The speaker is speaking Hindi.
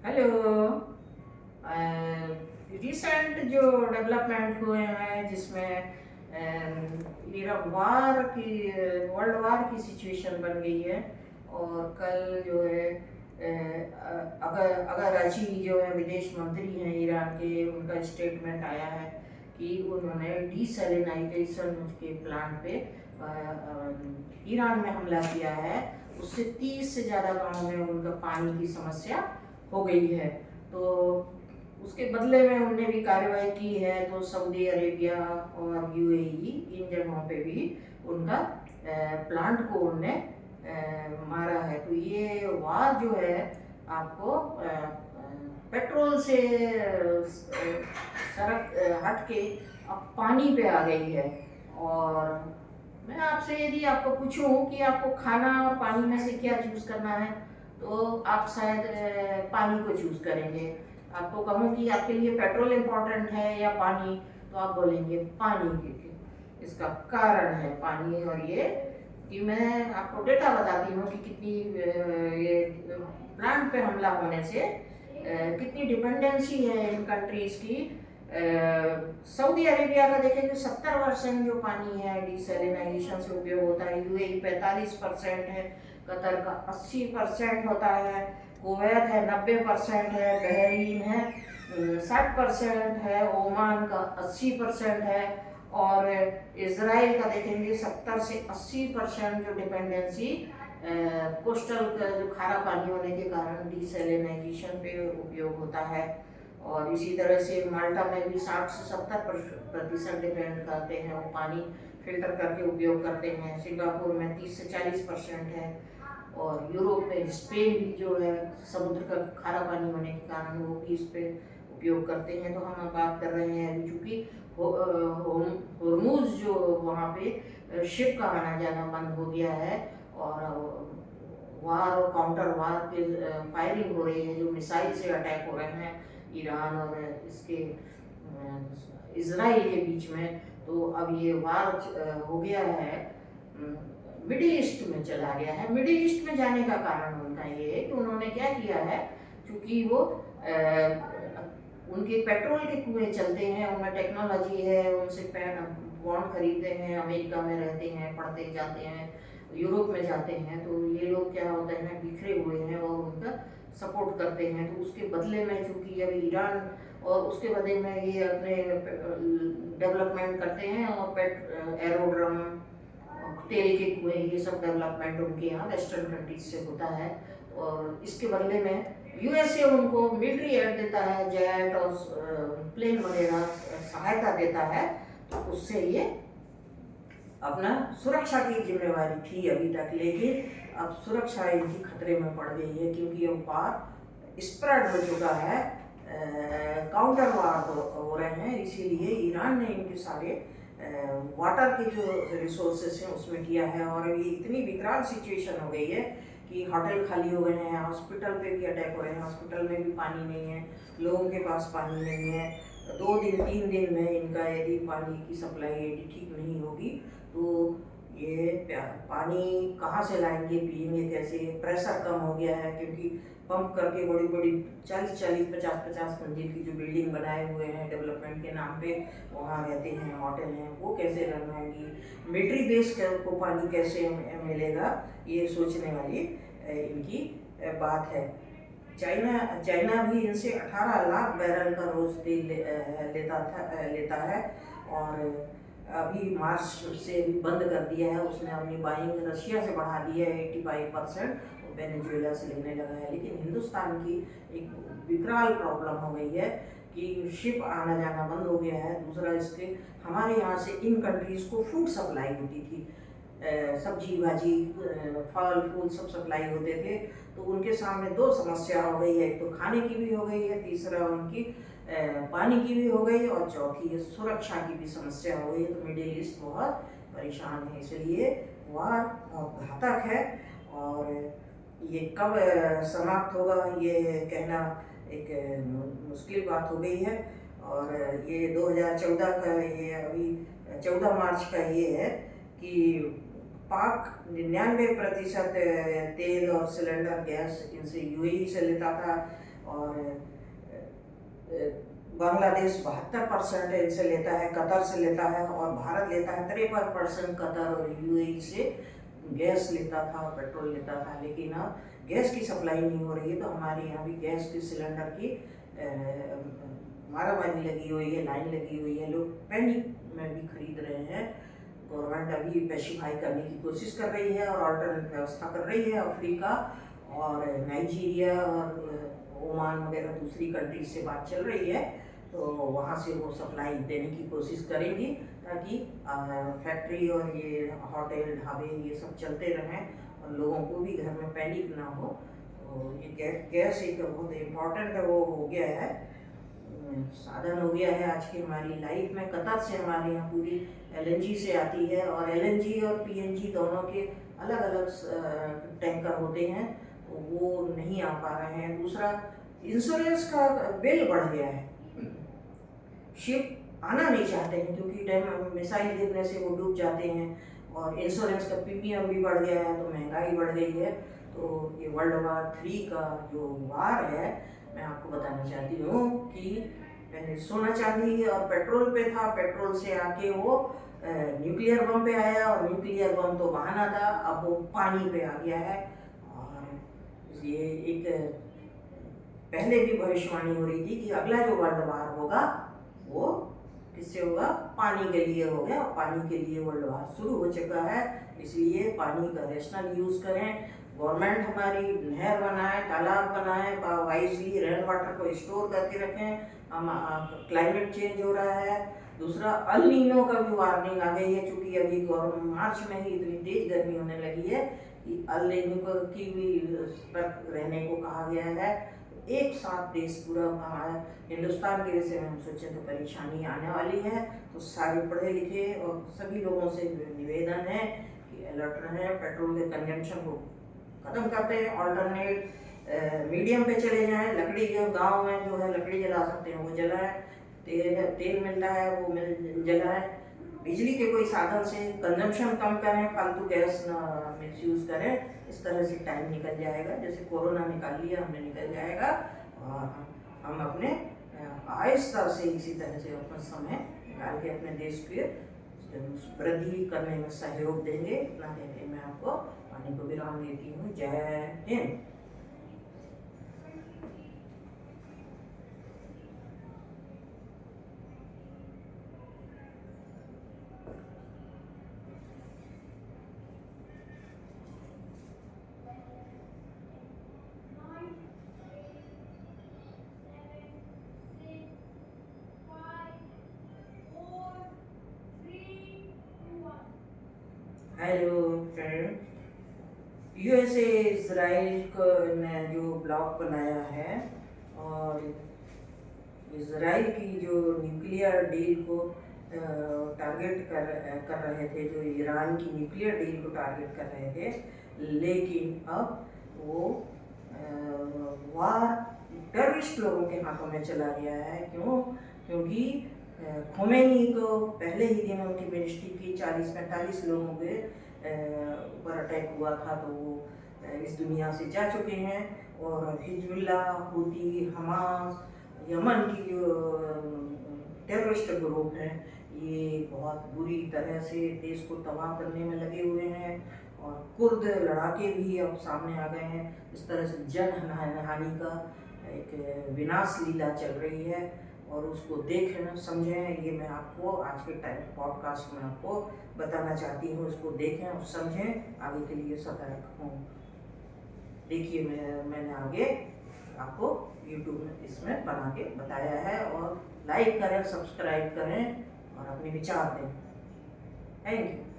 हेलो। रिसेंट जो डेवलपमेंट हुए हैं जिसमें वार की वर्ल्ड वार की सिचुएशन बन गई है। और कल जो है अगर अगर अची जो है विदेश मंत्री हैं ईरान के, उनका स्टेटमेंट आया है कि उन्होंने डीसैलिनाइजेशन के प्लांट पे ईरान में हमला किया है। उससे 30 से ज़्यादा गाँव में उनका पानी की समस्या हो गई है। तो उसके बदले में उनने भी कार्रवाई की है। तो सऊदी अरेबिया और यूएई इन जगहों पे भी उनका प्लांट को उनने मारा है। तो ये वार जो है आपको पेट्रोल से सड़क हट के अब पानी पे आ गई है। और मैं आपसे यदि आपको पूछूं कि आपको खाना और पानी में से क्या चूज करना है, तो आप शायद पानी को चूज करेंगे। आपको कहूँ कि आपके लिए पेट्रोल इम्पोर्टेंट है या पानी, तो आप बोलेंगे पानी। क्योंकि इसका कारण है पानी। और ये कि मैं आपको डेटा बताती हूँ कि कितनी ये प्लांट पे हमला होने से कितनी डिपेंडेंसी है इन कंट्रीज की। सऊदी अरेबिया का देखें तो 70% जो पानी है डिसैलिनाइजेशन से उपयोग होता है। यूएई 45% है, कतर का 80% होता है, कुवैत है 90% है, बहरीन है 60% है, ओमान का 80% है। और इसराइल का देखेंगे 70 से 80% जो डिपेंडेंसी कोस्टल का जो खारा पानी होने के कारण डिसैलिनाइजेशन पे उपयोग होता है। और इसी तरह से माल्टा में भी 60 से 70% डिपेंड करते हैं, वो पानी फिल्टर करके उपयोग करते हैं। सिंगापुर में 30 से 40% है। और यूरोप में स्पेन भी जो है समुद्र का खारा पानी होने के कारण वो भी इस पे उपयोग करते हैं। तो हम बात कर रहे हैं अभी चूँकि हॉर्मूज जो वहाँ पे शिप का आना जाना बंद हो गया है। और वार और काउंटर वार के फायरिंग हो रही है, जो मिसाइल से अटैक हो रहे हैं ईरान और इसके इसराइल के बीच में। तो अब ये वार हो गया है, मिडिल ईस्ट में चला गया है। मिडिल ईस्ट में जाने का कारण उनका ये है कि उन्होंने क्या किया है, क्योंकि वो उनके पेट्रोल के कुएं चलते हैं, उनमें टेक्नोलॉजी है, उनसे बॉन्ड खरीदते हैं, अमेरिका में रहते हैं, पढ़ते जाते हैं, यूरोप में जाते हैं। तो ये लोग क्या होते हैं बिखरे हुए हैं और उनका सपोर्ट करते हैं। तो उसके बदले में चूँकि अब ईरान और उसके बदले में ये अपने डेवलपमेंट करते हैं और एरोड्रम तेल के कुएं ये सब डेवलपमेंट उनके यहाँ वेस्टर्न कंट्रीज से होता है। और इसके बदले में यूएसए उनको मिलिट्री एड देता है, जेट और प्लेन वगैरह सहायता देता है। तो उससे ये अपना सुरक्षा की जिम्मेवारी थी अभी तक, लेकिन अब सुरक्षा इनकी खतरे में पड़ गई है, क्योंकि अब वार स्प्रेड हो चुका है, काउंटर वार हो रहे हैं। इसीलिए ईरान ने इनके सारे वाटर के जो रिसोर्सेस हैं उसमें किया है। और ये इतनी विकराल सिचुएशन हो गई है कि होटल खाली हो गए हैं, हॉस्पिटल पे भी अटैक हो रहे हैं, हॉस्पिटल में भी पानी नहीं है, लोगों के पास पानी नहीं है। 2 दिन 3 दिन में इनका यदि पानी की सप्लाई यदि ठीक नहीं होगी तो ये पानी कहाँ से लाएंगे, पिएंगे कैसे। प्रेशर कम हो गया है, क्योंकि पंप करके बड़ी बड़ी 40-40 50-50 मंजिल की जो बिल्डिंग बनाए हुए हैं डेवलपमेंट के नाम पे, वहाँ रहते हैं, होटल हैं, वो कैसे रन होंगी, मिलिट्री बेस को पानी कैसे मिलेगा, ये सोचने वाली इनकी बात है। चाइना भी इनसे 18 लाख बैरल का रोज तेल लेता है। और अभी मार्च से भी बंद कर दिया है उसने, अपनी बाइंग रशिया से बढ़ा दी है 85%, वेनेजुएला से लेने लगा है। लेकिन हिंदुस्तान की एक विकराल प्रॉब्लम हो गई है कि शिप आना जाना बंद हो गया है। दूसरा इसके हमारे यहाँ से इन कंट्रीज़ को फूड सप्लाई होती थी, सब्जी भाजी फल फूल सब सप्लाई होते थे। तो उनके सामने 2 समस्या हो गई है, एक तो खाने की भी हो गई है, तीसरा उनकी पानी की भी हो गई, और चौथी है सुरक्षा की भी समस्या हो गई। तो मिडिल ईस्ट बहुत परेशान है, इसलिए वार बहुत घातक है। और ये कब समाप्त होगा ये कहना एक मुश्किल बात हो गई है। और ये 2014 का, ये अभी 14 मार्च का ये है कि पाक 99% तेल और सिलेंडर गैस इनसे यूएई से लेता था। और बांग्लादेश 72% इनसे लेता है, कतर से लेता है, और भारत लेता है 53%। कतर और यूएई से गैस लेता था और पेट्रोल लेता था, लेकिन अब गैस की सप्लाई नहीं हो रही है, तो हमारे यहाँ भी गैस के सिलेंडर की मारामारी लगी हुई है, लाइन लगी हुई है, लोग पैनिक में भी खरीद रहे हैं। गवर्नमेंट अभी पैसिफाई करने की कोशिश कर रही है और अल्टरनेट व्यवस्था कर रही है। अफ्रीका और नाइजीरिया और ओमान वगैरह दूसरी कंट्रीज से बात चल रही है, तो वहाँ से वो सप्लाई देने की कोशिश करेंगी, ताकि फैक्ट्री और ये होटल ढाबे ये सब चलते रहें और लोगों को भी घर में पैनिक ना हो। तो ये गैस एक बहुत इम्पोर्टेंट वो हो गया है, साधन हो गया है आज की हमारी लाइफ में। कतर से हमारे यहाँ पूरी एलएनजी से आती है, और एलएनजी और पीएनजी दोनों के अलग अलग टैंकर होते हैं, तो वो नहीं आ पा रहे हैं। दूसरा, इंश्योरेंस का बिल बढ़ गया है, शिप आना नहीं चाहते हैं क्योंकि डैम मिसाइल गिरने से वो डूब जाते हैं, और इंश्योरेंस का प्रीमियम भी बढ़ गया है, तो महंगाई बढ़ गई है। तो ये वर्ल्ड वार 3 का जो वार है, मैं आपको बताना चाहती हूँ कि पहले सोना चांदी और पेट्रोल पे था, पेट्रोल से आके वो न्यूक्लियर बम पे आया, और न्यूक्लियर बम तो बहाना था, अब वो पानी पे आ गया है। और ये एक पहले भी भविष्यवाणी हो रही थी कि अगला जो वर्ल्ड वार होगा वो किससे होगा, पानी के लिए हो गया, पानी के लिए वर्ल्ड वार शुरू हो चुका है। इसलिए पानी का रेशनल यूज करें, गवर्नमेंट हमारी नहर बनाए, तालाब बनाए, वाइजली रेन वाटर को स्टोर करके रखें। हम क्लाइमेट चेंज हो रहा है। दूसरा, अल नीनो का भी वार्निंग आ गई है, क्योंकि अभी मार्च में ही इतनी तेज गर्मी होने लगी है कि अल नीनो की भी सतर्क रहने को कहा गया है। एक साथ देश पूरा हमारा हिंदुस्तान के विषय में हम सोचें तो परेशानी आने वाली है। तो सारे पढ़े लिखे और सभी लोगों से निवेदन है कि अलर्ट रहें, पेट्रोल के कंजम्पशन को खत्म करते हैं, ऑल्टरनेट मीडियम पे चले जाएं। लकड़ी जो गांव में जो है लकड़ी जला सकते हैं वो जलाएं, तेल मिल रहा है वो जलाएं। बिजली के कोई साधन से कंजम्पशन कम करें, फालतू गैस ना मिसयूज करें। इस तरह से टाइम निकल जाएगा, जैसे कोरोना निकाल लिया हमने, निकल जाएगा, और हम अपने आहिस्ता से इसी तरह से अपना समय निकाल के अपने देश के वृद्धि करने में सहयोग देंगे। इतना कहते मैं आपको पानी को विराम देती हूँ। जय Hind. Hello friends, USA Israel को ने जो ब्लॉग बनाया है, और इजराइल की जो न्यूक्लियर डील को टारगेट कर रहे थे, जो ईरान की न्यूक्लियर डील को टारगेट कर रहे थे, लेकिन अब वो वार टेररिस्ट लोगों के हाथों में चला गया है। क्यों? क्योंकि खोमेनी को पहले ही दिन उनकी मिनिस्ट्री की 40-45 लोगों के ऊपर अटैक हुआ था, तो वो इस दुनिया से जा चुके हैं। और हिजबुल्लाह, हुती, हमास, यमन की जो टेररिस्ट ग्रुप हैं, ये बहुत बुरी तरह से देश को तबाह करने में लगे हुए हैं। और कुर्द लड़ाके भी अब सामने आ गए हैं। इस तरह से जन हानि का एक विनाश लीला चल रही है, और उसको देखें, समझें। ये मैं आपको आज के टाइम पॉडकास्ट में आपको बताना चाहती हूँ। उसको देखें और समझें, आगे के लिए सतर्क हों। देखिए, मैंने आगे आपको यूट्यूब में इसमें बना के बताया है, और लाइक करें, सब्सक्राइब करें और अपने विचार दें। Thank you.